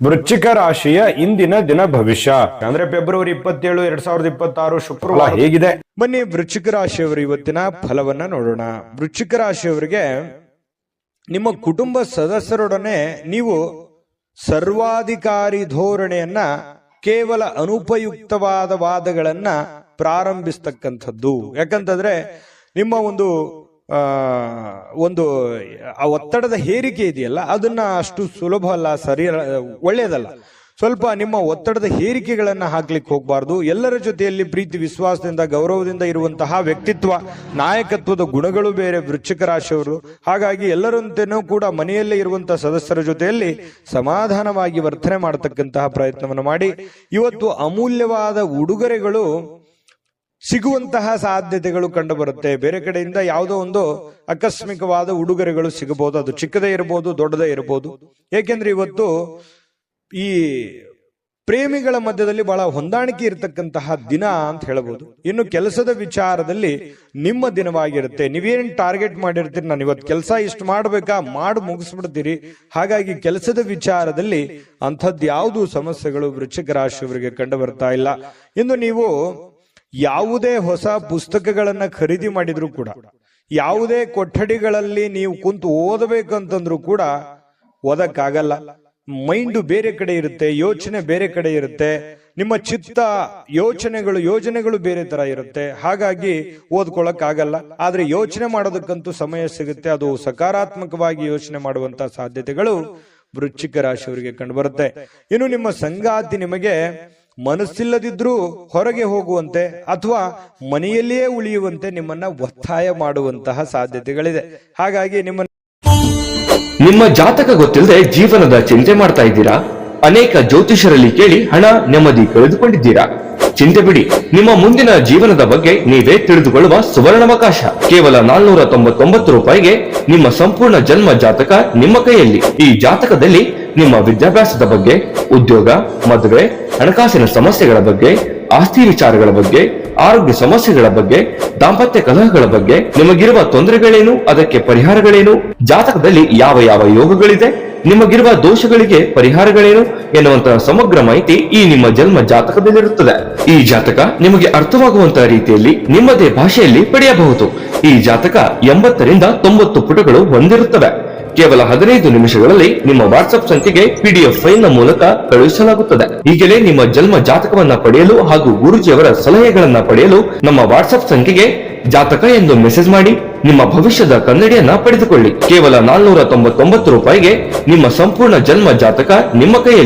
ವೃಶ್ಚಿಕ ರಾಶಿಯ ಇಂದಿನ ದಿನ ಭವಿಷ್ಯ ಅಂದ್ರೆ ಫೆಬ್ರವರಿ 27, 2026 ಶುಕ್ರವಾರ ಹೇಗಿದೆ? ಬನ್ನಿ ವೃಶ್ಚಿಕ ರಾಶಿಯವರು ಇವತ್ತಿನ ಫಲವನ್ನ ನೋಡೋಣ. ವೃಶ್ಚಿಕ ರಾಶಿಯವರಿಗೆ ನಿಮ್ಮ ಕುಟುಂಬ ಸದಸ್ಯರೊಡನೆ ನೀವು ಸರ್ವಾಧಿಕಾರಿ ಧೋರಣೆಯನ್ನ ಕೇವಲ ಅನುಪಯುಕ್ತವಾದ ವಾದಗಳನ್ನ ಪ್ರಾರಂಭಿಸ್ತಕ್ಕಂಥದ್ದು. ಯಾಕಂತಂದ್ರೆ ನಿಮ್ಮ ಒಂದು ಒತ್ತಡದ ಹೇರಿಕೆ ಇದೆಯಲ್ಲ, ಅದನ್ನ ಅಷ್ಟು ಸುಲಭ ಅಲ್ಲ, ಸರಿ ಒಳ್ಳೆಯದಲ್ಲ. ಸ್ವಲ್ಪ ನಿಮ್ಮ ಒತ್ತಡದ ಹೇರಿಕೆಗಳನ್ನ ಹಾಕ್ಲಿಕ್ಕೆ ಹೋಗಬಾರ್ದು. ಎಲ್ಲರ ಜೊತೆಯಲ್ಲಿ ಪ್ರೀತಿ ವಿಶ್ವಾಸದಿಂದ ಗೌರವದಿಂದ ಇರುವಂತಹ ವ್ಯಕ್ತಿತ್ವ ನಾಯಕತ್ವದ ಗುಣಗಳು ಬೇರೆ ವೃಶ್ಚಿಕ ರಾಶಿಯವರು. ಹಾಗಾಗಿ ಎಲ್ಲರಂತೆನೂ ಕೂಡ ಮನೆಯಲ್ಲೇ ಇರುವಂತಹ ಸದಸ್ಯರ ಜೊತೆಯಲ್ಲಿ ಸಮಾಧಾನವಾಗಿ ವರ್ತನೆ ಮಾಡತಕ್ಕಂತಹ ಪ್ರಯತ್ನವನ್ನು ಮಾಡಿ. ಇವತ್ತು ಅಮೂಲ್ಯವಾದ ಉಡುಗೊರೆಗಳು ಸಿಗುವಂತಹ ಸಾಧ್ಯತೆಗಳು ಕಂಡು ಬರುತ್ತೆ. ಬೇರೆ ಕಡೆಯಿಂದ ಯಾವುದೋ ಒಂದು ಆಕಸ್ಮಿಕವಾದ ಉಡುಗೊರೆಗಳು ಸಿಗಬಹುದು. ಅದು ಚಿಕ್ಕದೇ ಇರಬಹುದು, ದೊಡ್ಡದೇ ಇರಬಹುದು. ಏಕೆಂದ್ರೆ ಇವತ್ತು ಈ ಪ್ರೇಮಿಗಳ ಮಧ್ಯದಲ್ಲಿ ಬಹಳ ಹೊಂದಾಣಿಕೆ ಇರತಕ್ಕಂತಹ ದಿನ ಅಂತ ಹೇಳಬಹುದು. ಇನ್ನು ಕೆಲಸದ ವಿಚಾರದಲ್ಲಿ ನಿಮ್ಮ ದಿನವಾಗಿರುತ್ತೆ. ನೀವೇನ್ ಟಾರ್ಗೆಟ್ ಮಾಡಿರ್ತೀರಿ, ನಾನು ಇವತ್ತು ಕೆಲಸ ಇಷ್ಟು ಮಾಡ್ಬೇಕಾ, ಮಾಡಿ ಮುಗಿಸ್ಬಿಡ್ತೀರಿ. ಹಾಗಾಗಿ ಕೆಲಸದ ವಿಚಾರದಲ್ಲಿ ಅಂಥದ್ದು ಯಾವುದು ಸಮಸ್ಯೆಗಳು ವೃಶ್ಚಿಕ ರಾಶಿಯವರಿಗೆ ಕಂಡು ಬರ್ತಾ ಇಲ್ಲ. ಇನ್ನು ನೀವು ಯಾವುದೇ ಹೊಸ ಪುಸ್ತಕಗಳನ್ನ ಖರೀದಿ ಮಾಡಿದ್ರು ಕೂಡ, ಯಾವುದೇ ಕೊಠಡಿಗಳಲ್ಲಿ ನೀವು ಕುಂತು ಓದಬೇಕಂತಂದ್ರೂ ಕೂಡ ಓದಕ್ಕಾಗಲ್ಲ. ಮೈಂಡು ಬೇರೆ ಕಡೆ ಇರುತ್ತೆ, ಯೋಚನೆ ಬೇರೆ ಕಡೆ ಇರುತ್ತೆ, ನಿಮ್ಮ ಚಿತ್ತ ಯೋಜನೆಗಳು ಬೇರೆ ತರ ಇರುತ್ತೆ. ಹಾಗಾಗಿ ಓದ್ಕೊಳಕ್ಕಾಗಲ್ಲ. ಆದ್ರೆ ಯೋಚನೆ ಮಾಡೋದಕ್ಕಂತೂ ಸಮಯ ಸಿಗುತ್ತೆ. ಅದು ಸಕಾರಾತ್ಮಕವಾಗಿ ಯೋಚನೆ ಮಾಡುವಂತ ಸಾಧ್ಯತೆಗಳು ವೃಶ್ಚಿಕ ರಾಶಿಯವರಿಗೆ ಕಂಡು ಬರುತ್ತೆ. ಇನ್ನು ನಿಮ್ಮ ಸಂಗಾತಿ ನಿಮಗೆ ಮನಸ್ಸಿಲ್ಲದಿದ್ರೂ ಹೊರಗೆ ಹೋಗುವಂತೆ ಅಥವಾ ಮನೆಯಲ್ಲಿಯೇ ಉಳಿಯುವಂತೆ ನಿಮ್ಮನ್ನ ಒತ್ತಾಯ ಮಾಡುವಂತಹ ಸಾಧ್ಯತೆಗಳಿದೆ. ಹಾಗಾಗಿ ನಿಮ್ಮ ಜಾತಕ ಗೊತ್ತಿಲ್ಲದೆ ಜೀವನದ ಚಿಂತೆ ಮಾಡ್ತಾ ಇದ್ದೀರಾ? ಅನೇಕ ಜ್ಯೋತಿಷರಲ್ಲಿ ಕೇಳಿ ಹಣ ನೆಮ್ಮದಿ ಕಳೆದುಕೊಂಡಿದ್ದೀರಾ? ಚಿಂತೆ ಬಿಡಿ, ನಿಮ್ಮ ಮುಂದಿನ ಜೀವನದ ಬಗ್ಗೆ ನೀವೇ ತಿಳಿದುಕೊಳ್ಳುವ ಸುವರ್ಣಾವಕಾಶ. ಕೇವಲ 499 ರೂಪಾಯಿಗೆ ನಿಮ್ಮ ಸಂಪೂರ್ಣ ಜನ್ಮ ಜಾತಕ ನಿಮ್ಮ ಕೈಯಲ್ಲಿ. ಈ ಜಾತಕದಲ್ಲಿ ನಿಮ್ಮ ವಿದ್ಯಾಭ್ಯಾಸದ ಬಗ್ಗೆ, ಉದ್ಯೋಗ, ಮದುವೆ, ಹಣಕಾಸಿನ ಸಮಸ್ಯೆಗಳ ಬಗ್ಗೆ, ಆಸ್ತಿ ವಿಚಾರಗಳ ಬಗ್ಗೆ, ಆರೋಗ್ಯ ಸಮಸ್ಯೆಗಳ ಬಗ್ಗೆ, ದಾಂಪತ್ಯ ಕಲಹಗಳ ಬಗ್ಗೆ, ನಿಮಗಿರುವ ತೊಂದರೆಗಳೇನು, ಅದಕ್ಕೆ ಪರಿಹಾರಗಳೇನು, ಜಾತಕದಲ್ಲಿ ಯಾವ ಯಾವ ಯೋಗಗಳಿದೆ, ನಿಮಗಿರುವ ದೋಷಗಳಿಗೆ ಪರಿಹಾರಗಳೇನು ಎನ್ನುವಂತಹ ಸಮಗ್ರ ಮಾಹಿತಿ ಈ ನಿಮ್ಮ ಜನ್ಮ ಜಾತಕದಲ್ಲಿರುತ್ತದೆ. ಈ ಜಾತಕ ನಿಮಗೆ ಅರ್ಥವಾಗುವಂತಹ ರೀತಿಯಲ್ಲಿ ನಿಮ್ಮದೇ ಭಾಷೆಯಲ್ಲಿ ಪಡೆಯಬಹುದು. ಈ ಜಾತಕ 80 ರಿಂದ 90 ಪುಟಗಳು ಹೊಂದಿರುತ್ತವೆ. ಕೇವಲ 15 ನಿಮಿಷಗಳಲ್ಲಿ ನಿಮ್ಮ ವಾಟ್ಸ್ಆಪ್ ಸಂಖ್ಯೆಗೆ PDF ಫೈಲ್ ನ ಮೂಲಕ ಕಳುಹಿಸಲಾಗುತ್ತದೆ. ಈಗಲೇ ನಿಮ್ಮ ಜನ್ಮ ಜಾತಕವನ್ನ ಪಡೆಯಲು ಹಾಗೂ ಗುರುಜಿಯವರ ಸಲಹೆಗಳನ್ನ ಪಡೆಯಲು ನಮ್ಮ ವಾಟ್ಸ್ಆಪ್ ಸಂಖ್ಯೆಗೆ ಜಾತಕ ಎಂದು ಮೆಸೇಜ್ ಮಾಡಿ ನಿಮ್ಮ ಭವಿಷ್ಯದ ಕನ್ನಡಿಯನ್ನ ಪಡೆದುಕೊಳ್ಳಿ. ಕೇವಲ 499 ರೂಪಾಯಿಗೆ ನಿಮ್ಮ ಸಂಪೂರ್ಣ ಜನ್ಮ ಜಾತಕ ನಿಮ್ಮ ಕೈಯಲ್ಲಿ.